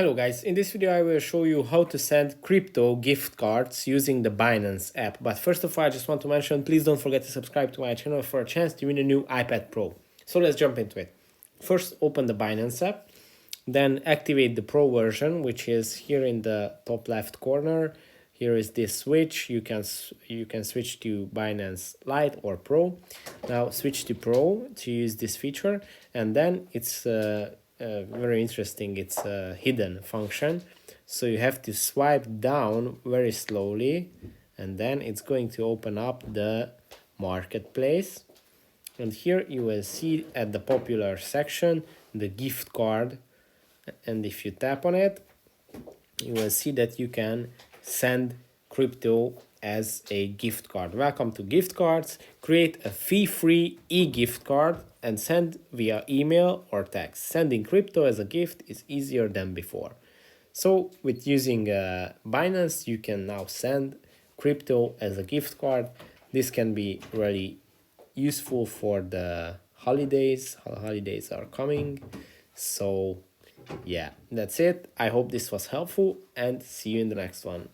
Hello guys, in this video I will show you how to send crypto gift cards using the Binance app. But first of all, I just want to mention, please don't forget to subscribe to my channel for a chance to win a new iPad Pro. So let's jump into it. First, open the Binance app, then activate the Pro version, which is here in the top left corner. Here is this switch. You can switch to Binance Lite or Pro. Now switch to Pro to use this feature, and then it's very interesting. It's a hidden function, so you have to swipe down very slowly, and then it's going to open up the marketplace. And here you will see at the popular section the gift card, and if you tap on it, you will see that you can send crypto as a gift card. Welcome to gift cards. Create a fee-free e-gift card and send via email or text. Sending crypto as a gift is easier than before. So with using Binance, you can now send crypto as a gift card. This can be really useful for the holidays. Holidays are coming. So yeah, that's it. I hope this was helpful and see you in the next one.